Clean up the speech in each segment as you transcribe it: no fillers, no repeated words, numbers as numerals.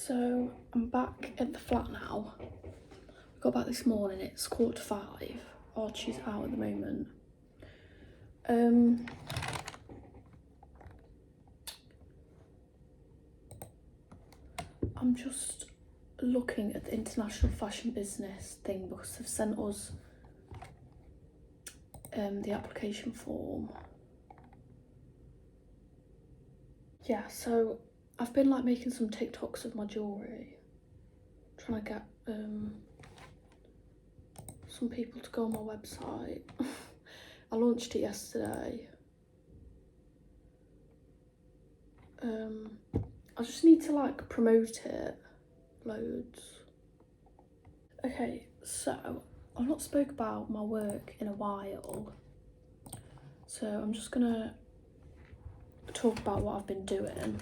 So I'm back at the flat now. I got back this morning, it's 4:45. Archie's out at the moment. I'm just looking at the International Fashion Business thing because they've sent us the application form. Yeah, so I've been like making some TikToks of my jewellery, trying to get some people to go on my website. I launched it yesterday. I just need to like promote it loads. Okay, so I've not spoke about my work in a while, so I'm just gonna talk about what I've been doing.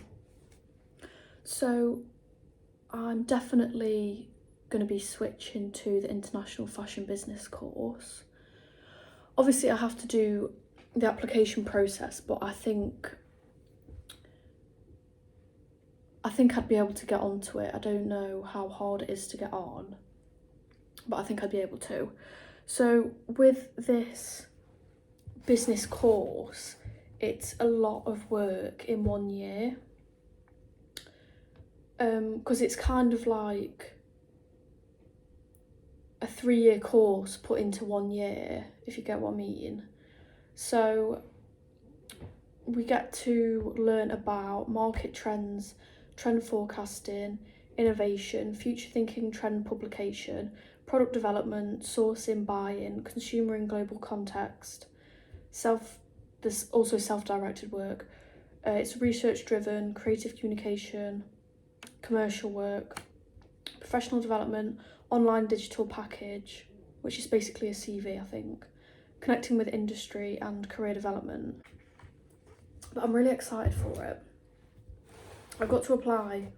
So I'm definitely going to be switching to the International Fashion Business course. Obviously I have to do the application process, but I think I'd be able to get onto it. I don't know how hard it is to get on, but I think I'd be able to. So with this business course, it's a lot of work in 1 year. Because it's kind of like a 3-year course put into 1 year, if you get what I mean. So we get to learn about market trends, trend forecasting, innovation, future thinking, trend publication, product development, sourcing, buying, consumer in global context, there's also self-directed work. It's research driven, creative communication, commercial work, professional development, online digital package, which is basically a CV, I think, connecting with industry and career development. But I'm really excited for it. I've got to apply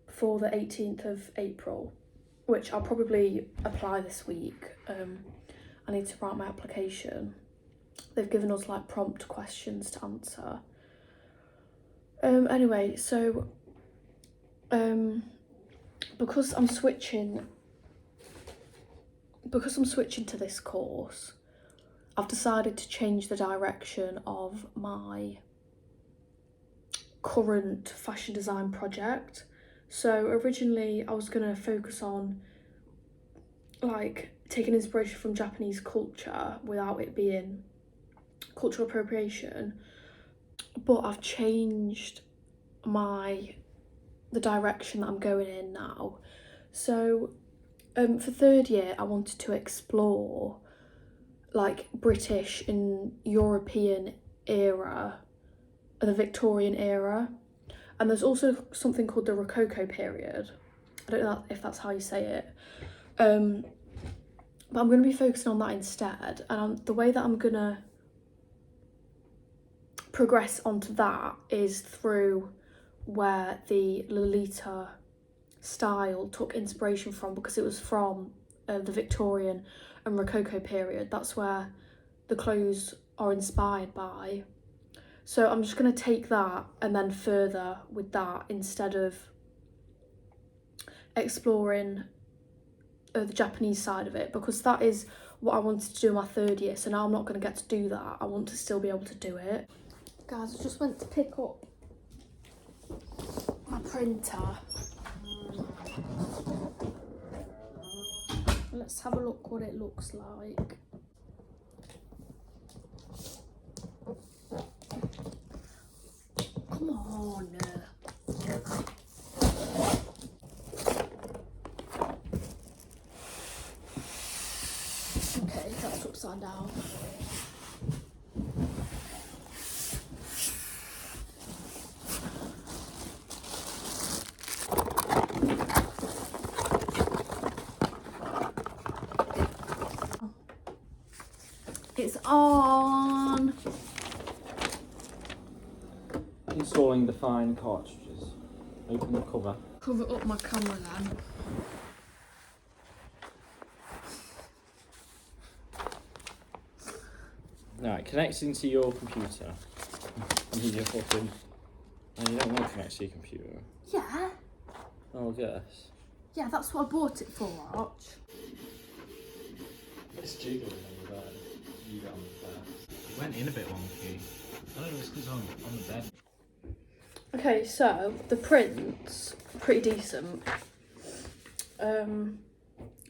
before the 18th of April, which I'll probably apply this week. I need to write my application. They've given us like prompt questions to answer. Anyway, so because I'm switching to this course, I've decided to change the direction of my current fashion design project. So originally I was going to focus on like taking inspiration from Japanese culture without it being cultural appropriation, but I've changed the direction that I'm going in now. So for 3rd year I wanted to explore like British and European era, the Victorian era, and there's also something called the Rococo period. I don't know if that's how you say it, but I'm going to be focusing on that instead. And the way that I'm going to progress onto that is through where the Lolita style took inspiration from, because it was from the Victorian and Rococo period. That's where the clothes are inspired by. So I'm just going to take that and then further with that instead of exploring the Japanese side of it, because that is what I wanted to do in my 3rd year. So now I'm not going to get to do that. I want to still be able to do it. Guys, I just went to pick up my printer. Let's have a look what it looks like. Come on. Okay, that's upside down. It's on. Installing the fine cartridges. Open the cover. Cover up my camera then. Right, connecting to your computer. I mean, you're fucking. And you don't want to connect to your computer. Yeah. Oh, I guess. Yeah, that's what I bought it for, Arch. It's jiggling on the bed. You got on the bed. It went in a bit wonky. I don't know, it's because on the bed. Okay, so the print's pretty decent. I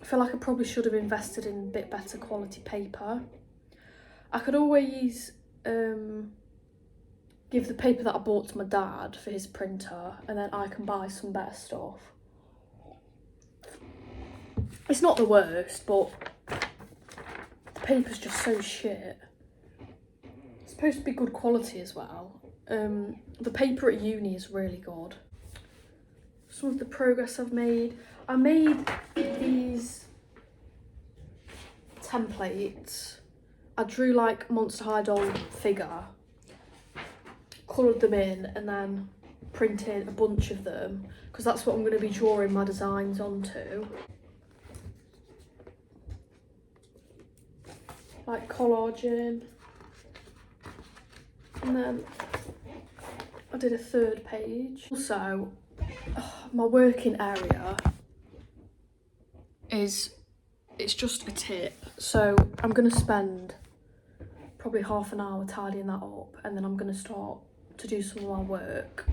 feel like I probably should have invested in a bit better quality paper. I could always give the paper that I bought to my dad for his printer, and then I can buy some better stuff. It's not the worst, but the paper's just so shit. It's supposed to be good quality as well. The paper at uni is really good. Some of the progress I've made. I made these templates. I drew like Monster High doll figure, coloured them in, and then printed a bunch of them because that's what I'm going to be drawing my designs onto. Like collaging. And then I did a third page. Also, my working area it's just a tip. So I'm gonna spend probably half an hour tidying that up, and then I'm gonna start to do some of my work.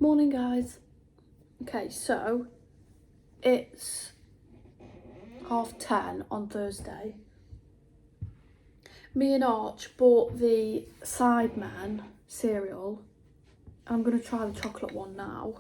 Morning, guys. Okay, so it's 10:30 on Thursday. Me and Arch bought the Sidemen cereal. I'm going to try the chocolate one now.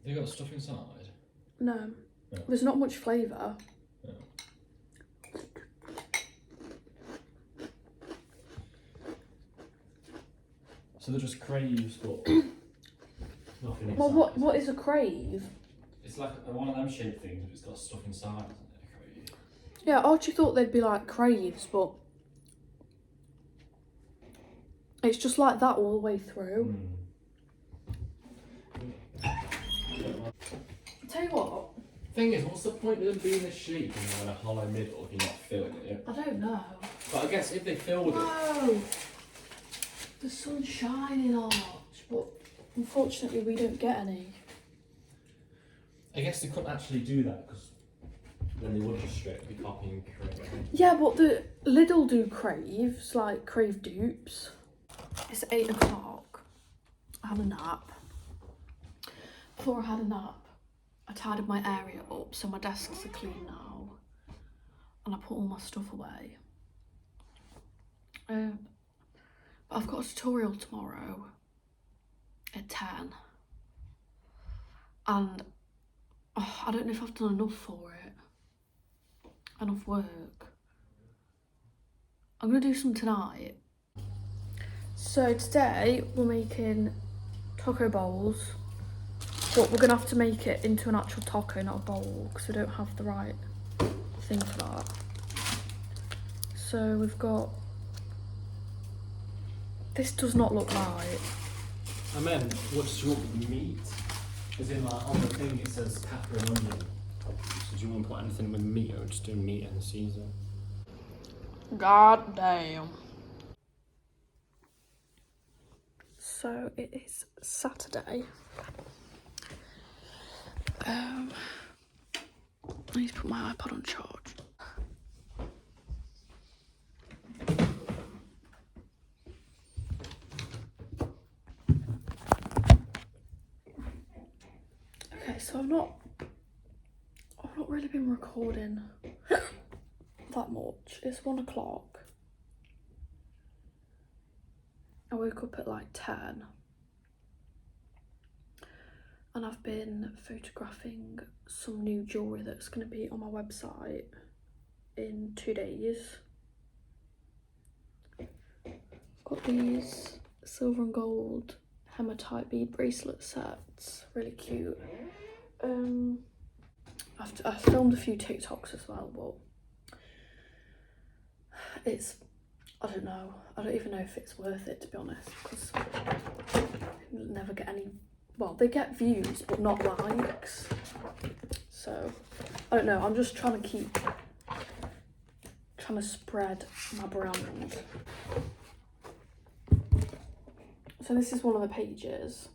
Have you got stuff inside? No, No. there's not much flavour. No. So they're just craves, but nothing inside. Well, what is a crave? It's like one of them shaped things, but it's got stuff inside, isn't it? A crave. Yeah, Archie thought they'd be like craves, but it's just like that all the way through. Tell you what. Thing is, what's the point of them being a shape and having a hollow middle if you're not filling it? I don't know. But I guess if they filled it. Whoa! The sun's shining, Arch, but unfortunately we don't get any. I guess they couldn't actually do that because then they would just straight be copying crave. Yeah, but the Lidl do craves, like crave dupes. It's 8 o'clock. I had a nap. Before I had a nap, I tidied my area up so my desks are clean now. And I put all my stuff away. But I've got a tutorial tomorrow at 10. And I don't know if I've done enough for it. Enough work. I'm going to do some tonight. So today we're making taco bowls, but we're going to have to make it into an actual taco, not a bowl, because we don't have the right thing for that. So we've got... This does not look right. I meant, what do you want with the meat? As in, like, on the thing it says pepper and onion. So do you want to put anything with meat or just do meat and Caesar? God damn. So it is Saturday. I need to put my iPod on charge. Okay, so I've not really been recording that much. It's 1 o'clock. I woke up at like 10. And I've been photographing some new jewellery that's going to be on my website in 2 days. I've got these silver and gold hematite bead bracelet sets, really cute. I filmed a few TikToks as well, but it's, I don't know, I don't even know if it's worth it, to be honest, because it never not. They get views, but not likes. So, I don't know. I'm just trying to spread my brand. So this is one of the pages.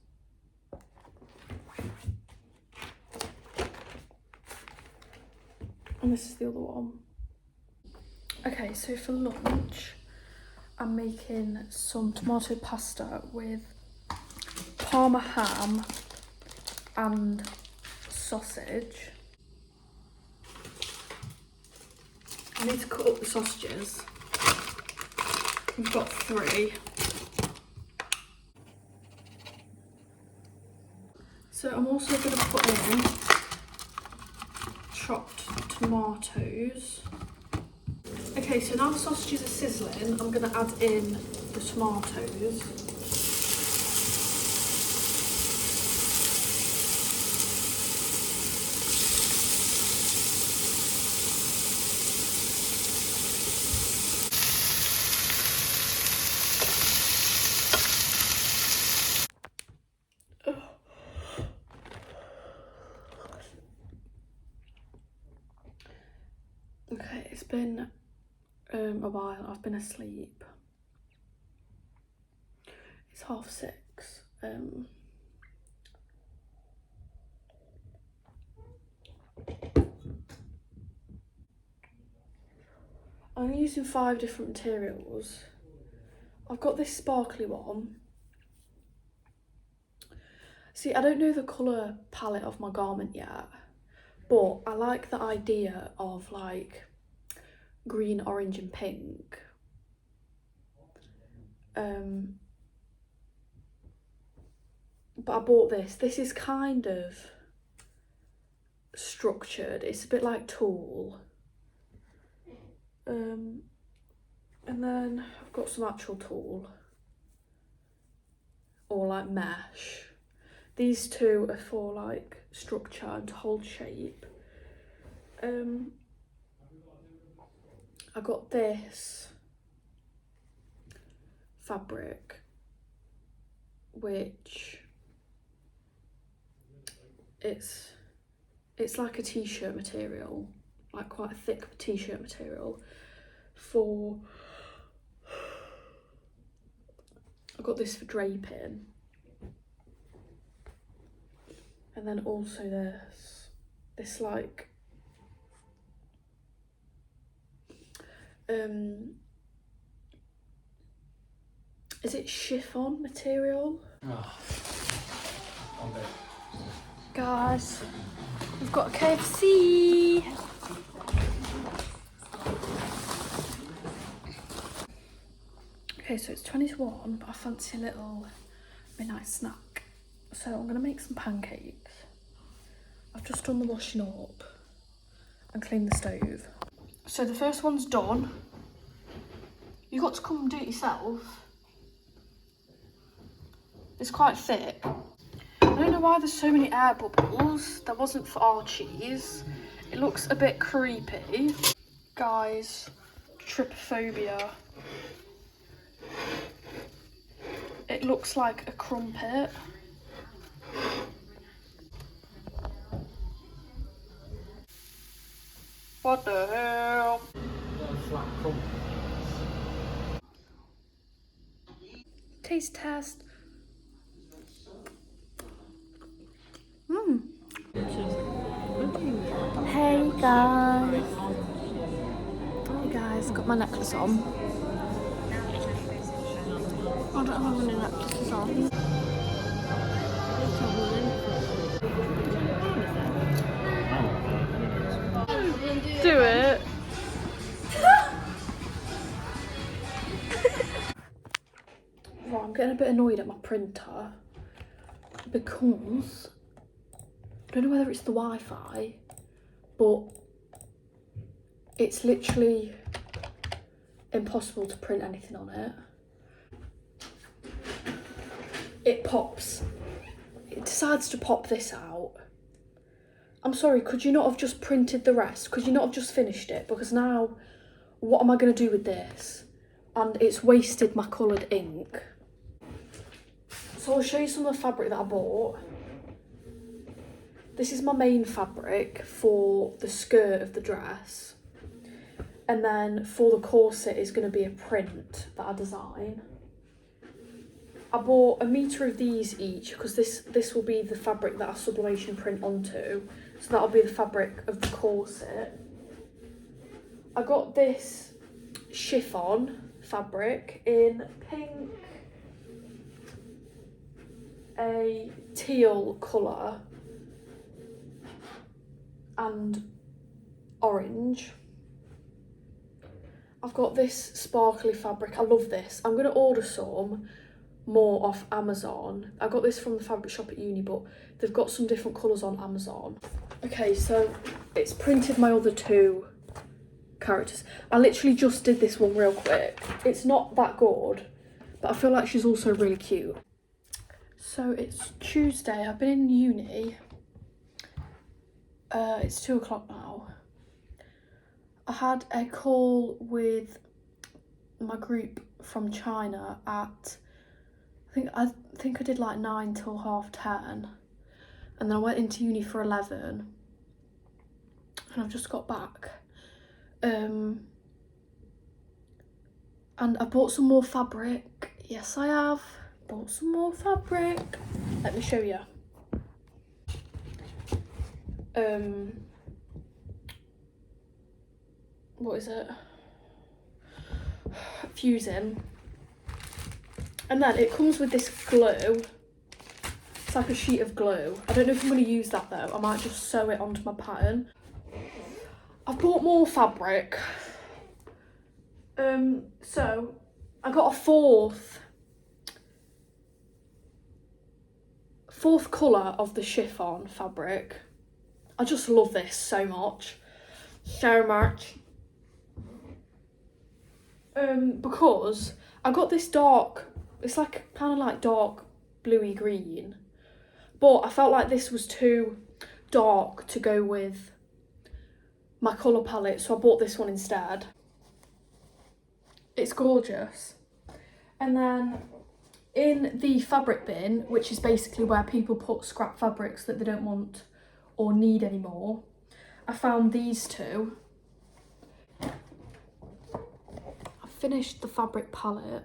And this is the other one. Okay, so for lunch, I'm making some tomato pasta with Parma ham and sausage. I need to cut up the sausages. We've got 3. So I'm also going to put in chopped tomatoes. Okay, so now the sausages are sizzling, I'm going to add in the tomatoes. Okay, it's been a while. I've been asleep. It's 6:30. I'm using 5 different materials. I've got this sparkly one. See, I don't know the colour palette of my garment yet, but I like the idea of like green, orange and pink. But I bought this. This is kind of structured. It's a bit like tulle. And then I've got some actual tulle. Or like mesh. These 2 are for like structure and to hold shape. I got this fabric, which it's like a t-shirt material, like quite a thick t-shirt material. I got this for draping, and then also this like is it chiffon material? Guys, we've got a KFC. Okay, so it's 20 to 1, but I fancy a little midnight snack. So I'm gonna make some pancakes. I've just done the washing up and cleaned the stove. So the first one's done. You got to come and do it yourself. It's quite thick. I don't know why there's so many air bubbles. That wasn't for our cheese. It looks a bit creepy. Guys, trypophobia. It looks like a crumpet. What the hell? Taste test. Hey guys. Hey guys, got my necklace on. I don't have any necklaces on. Do it. Right, I'm getting a bit annoyed at my printer because I don't know whether it's the Wi-Fi, but it's literally impossible to print anything on it. It pops. It decides to pop this out. I'm sorry, could you not have just printed the rest? Could you not have just finished it? Because now, what am I going to do with this? And it's wasted my coloured ink. So I'll show you some of the fabric that I bought. this is my main fabric for the skirt of the dress. And then for the corset is going to be a print that I design. I bought 1 metre of these each because this will be the fabric that I sublimation print onto. So that'll be the fabric of the corset. I got this chiffon fabric in pink, a teal colour and orange. I've got this sparkly fabric. I love this. I'm going to order some more off Amazon. I got this from the fabric shop at uni, but they've got some different colours on Amazon. Okay, so it's printed my other 2 characters. I literally just did this one real quick. It's not that good, but I feel like she's also really cute. So it's Tuesday. I've been in uni. It's 2 o'clock now. I had a call with my group from China at, I think I did like 9 till 10:30, and then I went into uni for 11, and I've just got back. And I bought some more fabric. Yes, I have bought some more fabric. Let me show you. What is it? Fusing. And then it comes with this glue. It's like a sheet of glue. I don't know if I'm going to use that though. I might just sew it onto my pattern. I've bought more fabric. So I got a fourth colour of the chiffon fabric. I just love this so much. So much. Because I got this dark, it's like kind of like dark bluey green, but I felt like this was too dark to go with my colour palette, so I bought this one instead. It's gorgeous. And then in the fabric bin, which is basically where people put scrap fabrics that they don't want or need anymore, I found these 2. Finished the fabric palette.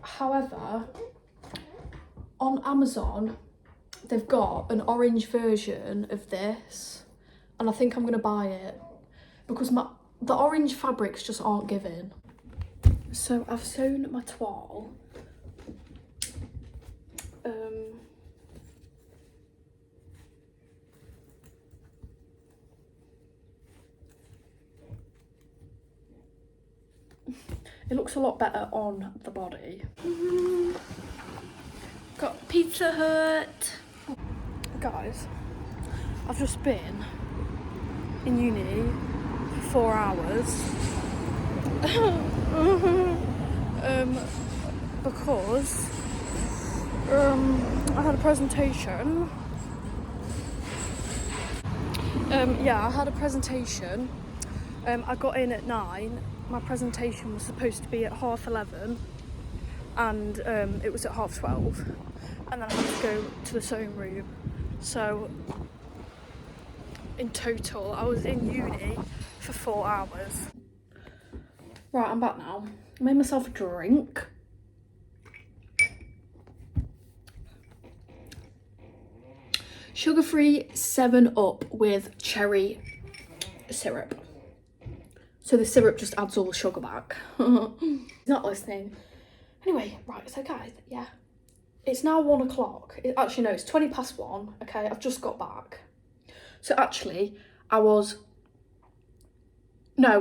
However, on Amazon they've got an orange version of this, and I think I'm gonna buy it because the orange fabrics just aren't giving. So I've sewn my toile. It looks a lot better on the body. Got Pizza Hut. Guys, I've just been in uni for 4 hours. Because I had a presentation. I had a presentation. I got in at 9. My presentation was supposed to be at 11:30, and it was at 12:30, and then I had to go to the sewing room. So in total, I was in uni for 4 hours. Right, I'm back now. I made myself a drink. Sugar-free 7-Up with cherry syrup. So the syrup just adds all the sugar back. He's not listening. Anyway, right, so guys, yeah. It's now 1 o'clock. Actually, no, it's 1:20. Okay, I've just got back. So actually,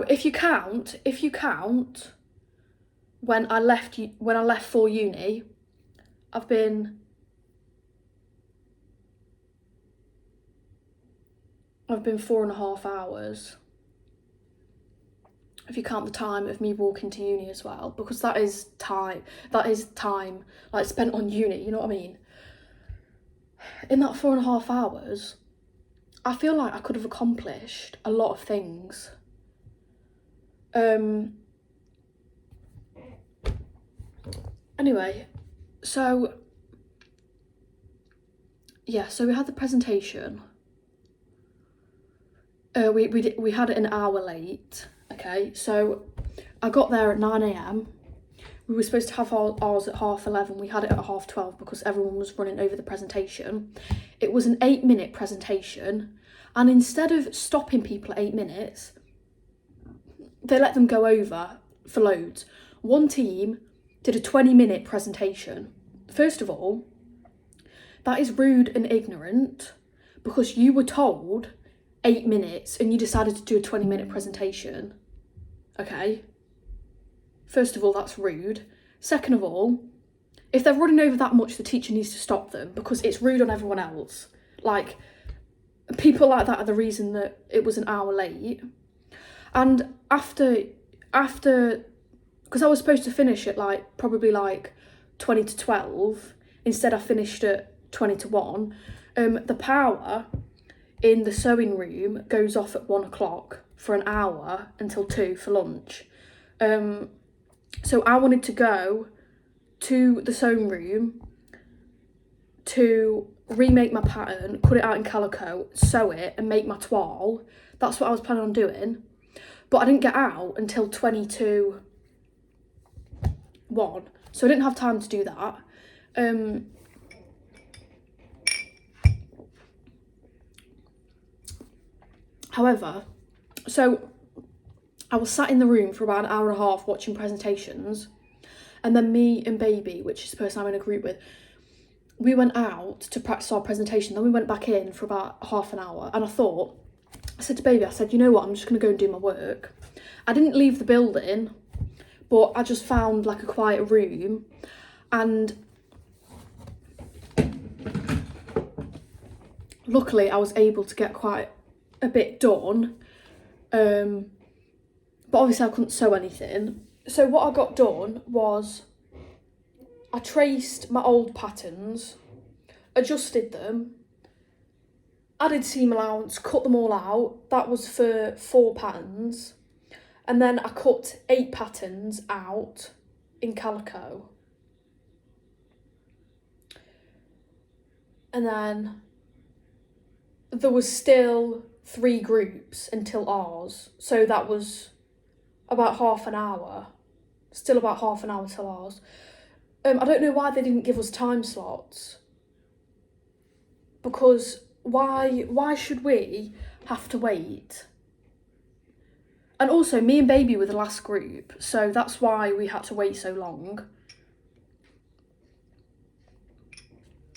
if you count when I left for uni, I've been 4.5 hours. If you count the time of me walking to uni as well, because that is time like spent on uni, you know what I mean? In that 4.5 hours, I feel like I could have accomplished a lot of things. Anyway, so yeah, so we had the presentation. We had it an hour late. Okay, so I got there at 9 a.m. We were supposed to have ours at 11:30. We had it at 12:30 because everyone was running over the presentation. It was an 8-minute presentation, and instead of stopping people at 8 minutes, they let them go over for loads. One team did a 20-minute presentation. First of all, that is rude and ignorant because you were told 8 minutes and you decided to do a 20-minute presentation. Okay? First of all, that's rude. Second of all, if they're running over that much, the teacher needs to stop them because it's rude on everyone else. Like, people like that are the reason that it was an hour late. And after, because I was supposed to finish at probably 20 to 12, instead I finished at 20 to 1, the power in the sewing room goes off at 1 o'clock for an hour until 2 for lunch. So I wanted to go to the sewing room to remake my pattern, cut it out in calico, sew it and make my toile. That's what I was planning on doing. But I didn't get out until 20 to 1. So I didn't have time to do that. However, so I was sat in the room for about an hour and a half watching presentations, and then me and Baby, which is the person I'm in a group with, we went out to practice our presentation. Then we went back in for about half an hour, and I said to Baby, I said, you know what, I'm just going to go and do my work. I didn't leave the building, but I just found a quiet room, and luckily I was able to get quite a bit done. But obviously I couldn't sew anything. So what I got done was I traced my old patterns, adjusted them, added seam allowance, cut them all out. That was for 4 patterns. And then I cut 8 patterns out in calico. And then there was still 3 groups until ours. So that was about half an hour. Still about half an hour till ours. I don't know why they didn't give us time slots. Because why should we have to wait? And also, me and Baby were the last group, so that's why we had to wait so long.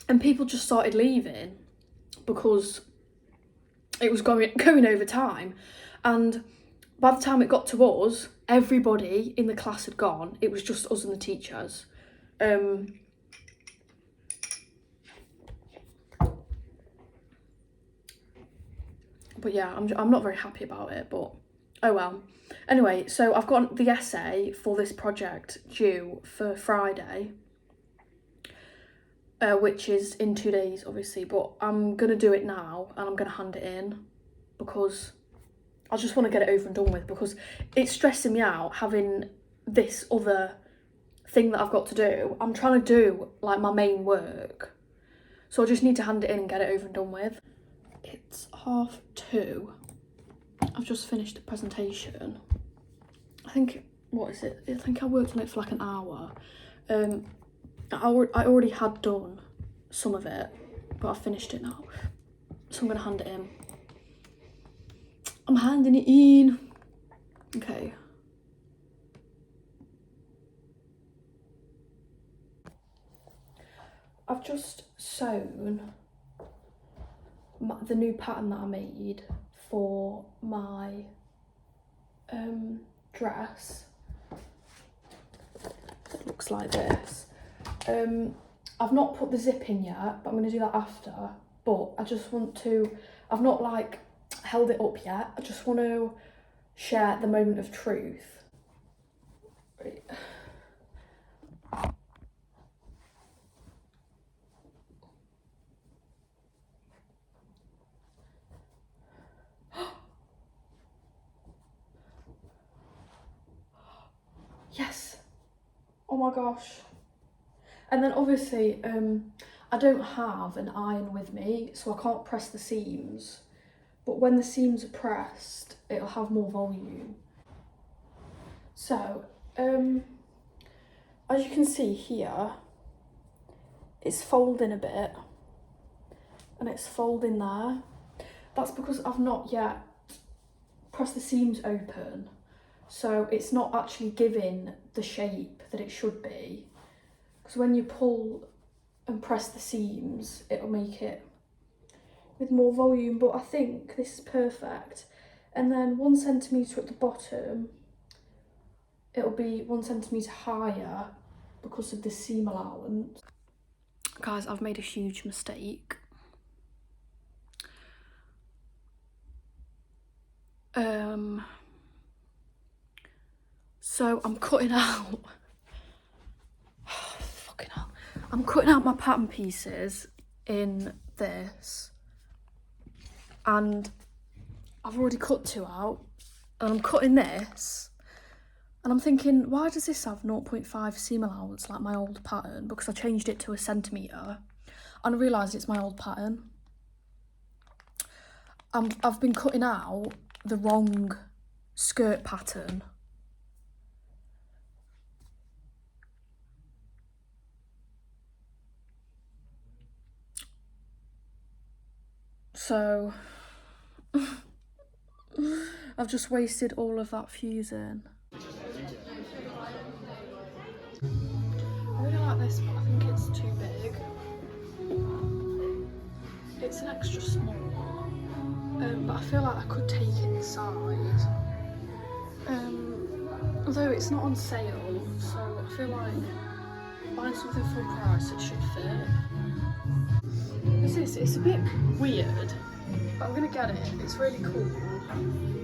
And people just started leaving because it was going over time. And by the time it got to us, everybody in the class had gone. It was just us and the teachers. But yeah, I'm not very happy about it, but oh well. Anyway, so I've got the essay for this project due for Friday, which is in 2 days, obviously, but I'm going to do it now and I'm going to hand it in because I just want to get it over and done with, because it's stressing me out having this other thing that I've got to do. I'm trying to do my main work, so I just need to hand it in and get it over and done with. It's 2:30. I've just finished the presentation. I think, what is it? I think I worked on it for an hour. I already had done some of it, but I've finished it now. So I'm going to hand it in. I'm handing it in. Okay. I've just sewn the new pattern that I made for my dress. It looks like this. I've not put the zip in yet, but I'm going to do that after. But I just want to, I've not held it up yet. I just want to share the moment of truth. Right. Yes. Oh my gosh. And then obviously, I don't have an iron with me, so I can't press the seams. But when the seams are pressed, it'll have more volume. So, as you can see here, it's folding a bit, and it's folding there. That's because I've not yet pressed the seams open, so it's not actually giving the shape that it should be. Because when you pull and press the seams, it'll make it with more volume, but I think this is perfect. And then 1 centimetre at the bottom, it'll be 1 centimetre higher because of the seam allowance. Guys, I've made a huge mistake. So I'm cutting out, fucking hell. I'm cutting out my pattern pieces in this, and I've already cut 2 out, and I'm cutting this, and I'm thinking, why does this have 0.5 seam allowance like my old pattern? Because I changed it to 1 centimetre, and I realised it's my old pattern. I've been cutting out the wrong skirt pattern. So I've just wasted all of that fusing. I really like this, but I think it's too big. It's an extra small, but I feel like I could take it inside. Although it's not on sale, so I feel like buying something full price, it should fit. It's a bit weird, but I'm gonna get it. It's really cool.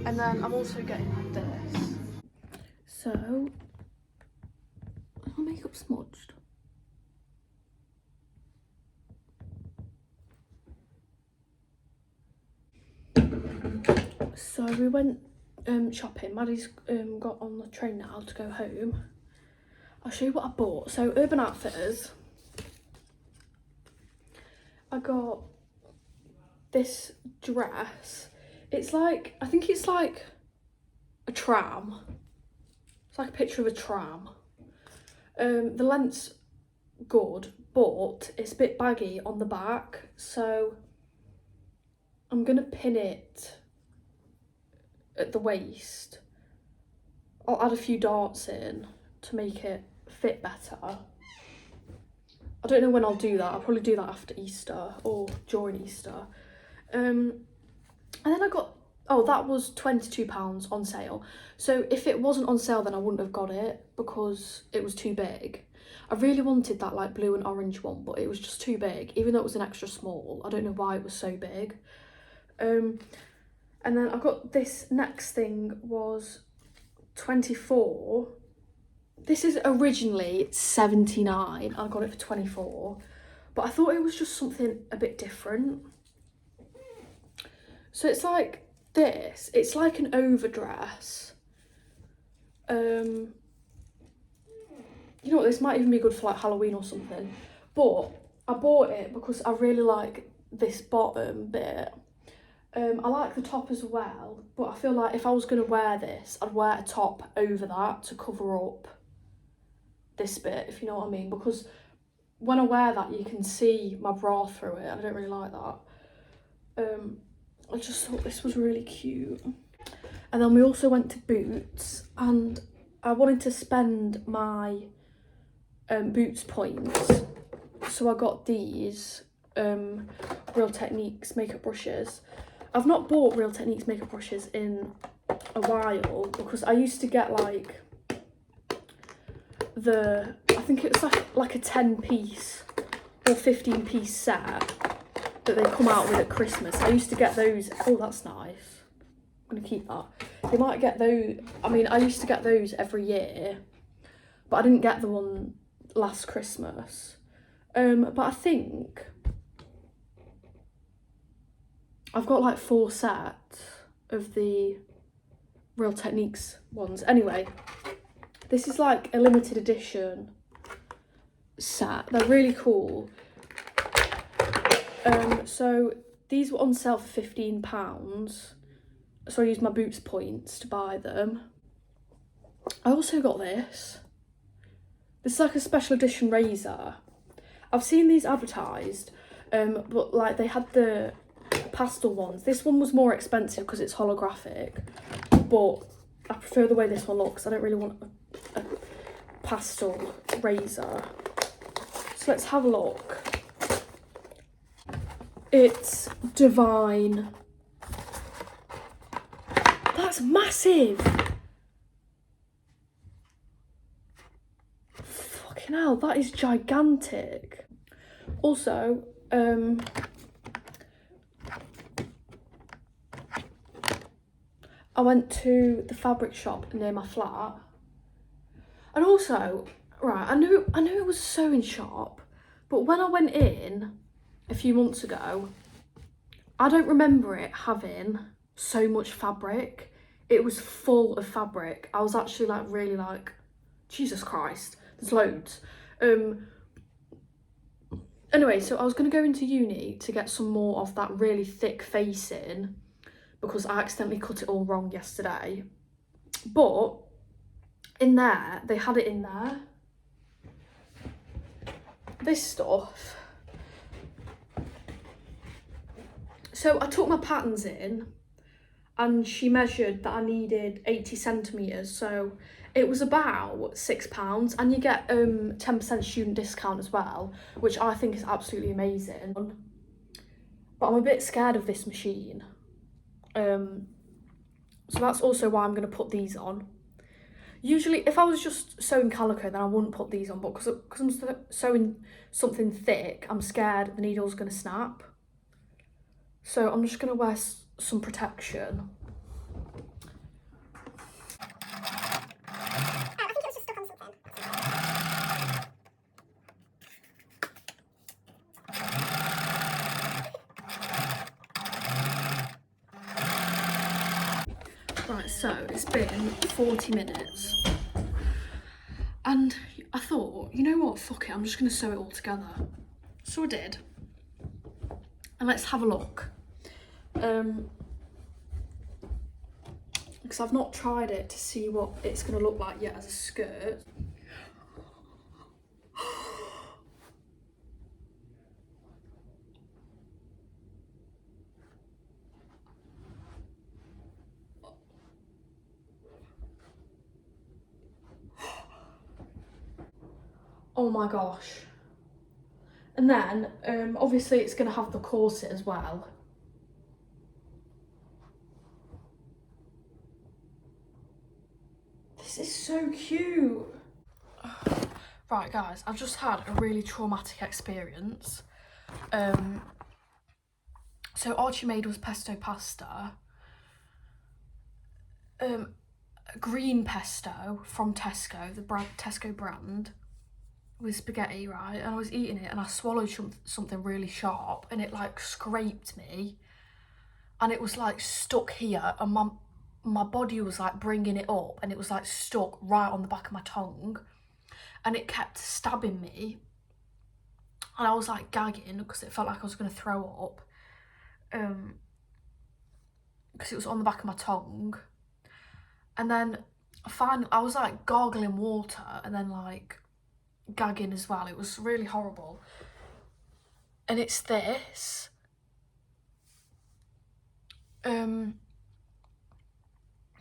And then I'm also getting this. So, is my makeup smudged? So we went shopping. Maddie's got on the train now to go home. I'll show you what I bought. So Urban Outfitters, I got this dress. It's like, I think it's like a tram. It's like a picture of a tram. The length's good, but it's a bit baggy on the back, so I'm gonna pin it at the waist. I'll add a few darts in to make it fit better. I don't know when I'll do that. I'll probably do that after Easter or during Easter. And then I got, oh, that was £22 on sale. So if it wasn't on sale, then I wouldn't have got it because it was too big. I really wanted that like blue and orange one, but it was just too big, even though it was an extra small. I don't know why it was so big. And then I got this next thing was 24. This is originally 79. I got it for 24, but I thought it was just something a bit different. So it's like this. It's like an overdress. You know what, this might even be good for like Halloween or something. But I bought it because I really like this bottom bit. I like the top as well, but I feel like if I was going to wear this, I'd wear a top over that to cover up this bit, if you know what I mean, because when I wear that you can see my bra through it. I don't really like that. I just thought this was really cute. And then we also went to Boots, and I wanted to spend my Boots points, so I got these Real Techniques makeup brushes. I've not bought Real Techniques makeup brushes in a while because I used to get like I think it's like a 10-piece or 15-piece set that they come out with at Christmas. I used to get those. Oh, that's nice. I'm gonna keep that. They might get those. I mean, I used to get those every year, but I didn't get the one last Christmas. But I think I've got like 4 sets of the Real Techniques ones. Anyway, this is like a limited edition set. They're really cool. So these were on sale for £15. So I used my Boots points to buy them. I also got this. This is like a special edition razor. I've seen these advertised, but like they had the pastel ones. This one was more expensive because it's holographic, but I prefer the way this one looks. I don't really want a pastel razor. So let's have a look. It's Divine. That's massive. Fucking hell, that is gigantic. Also, I went to the fabric shop near my flat, and also, right, I knew it was a sewing shop, but when I went in a few months ago, I don't remember it having so much fabric. It was full of fabric. I was actually like really like, Jesus Christ, there's loads. Anyway, so I was going to go into uni to get some more of that really thick facing because I accidentally cut it all wrong yesterday. But in there, they had it in there. This stuff. So I took my patterns in and she measured that I needed 80 centimetres. So it was about £6 and you get 10% student discount as well, which I think is absolutely amazing. But I'm a bit scared of this machine. So that's also why I'm going to put these on. Usually, if I was just sewing calico, then I wouldn't put these on, but because I'm sewing something thick, I'm scared the needle's going to snap. So I'm just going to wear some protection. Right, so it's been 40 minutes. And I thought, you know what, fuck it, I'm just going to sew it all together. So I did. And let's have a look. Because I've not tried it to see what it's going to look like yet as a skirt. Oh my gosh. And then, obviously it's going to have the corset as well. This is so cute. Right guys, I've just had a really traumatic experience. So Archie made us pesto pasta. Green pesto from Tesco, the Tesco brand, with spaghetti, right? And I was eating it and I swallowed something really sharp and it like scraped me and it was like stuck here and my body was like bringing it up and it was like stuck right on the back of my tongue and it kept stabbing me and I was like gagging because it felt like I was going to throw up because it was on the back of my tongue. And then finally I was like gargling water and then like gagging as well. It was really horrible. And it's this.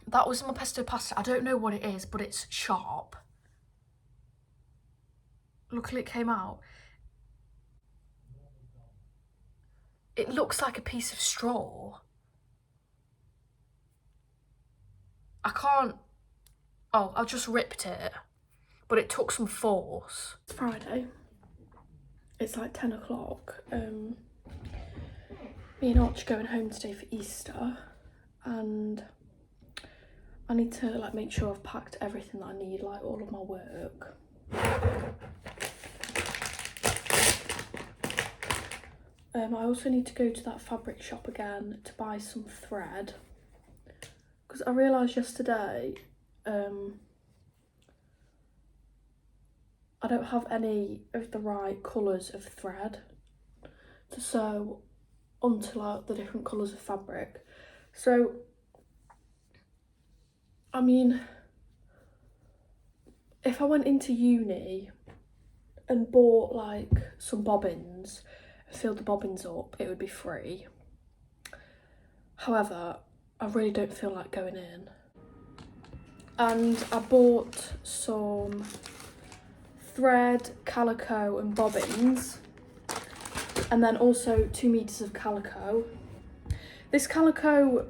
That was my pesto pasta. I don't know what it is, but it's sharp. Luckily it came out. It looks like a piece of straw. I can't... Oh, I just ripped it. But it took some force. It's Friday. It's like 10 o'clock. Me and Arch are going home today for Easter. And I need to like make sure I've packed everything that I need, like all of my work. I also need to go to that fabric shop again to buy some thread. Because I realised yesterday, I don't have any of the right colours of thread to sew onto like the different colours of fabric. So, I mean, if I went into uni and bought like some bobbins, filled the bobbins up, it would be free. However, I really don't feel like going in. And I bought some thread, calico and bobbins, and then also 2 meters of calico. This calico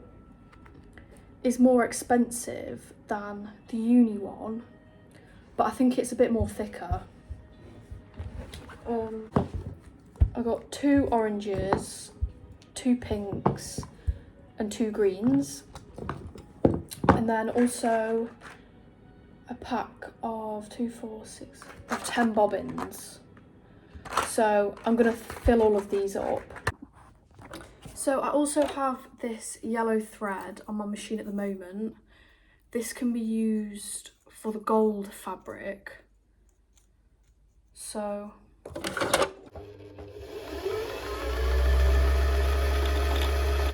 is more expensive than the uni one, but I think it's a bit more thicker. I got 2 oranges, 2 pinks and 2 greens, and then also a pack of 10 bobbins. So I'm gonna fill all of these up. So I also have this yellow thread on my machine at the moment. This can be used for the gold fabric. So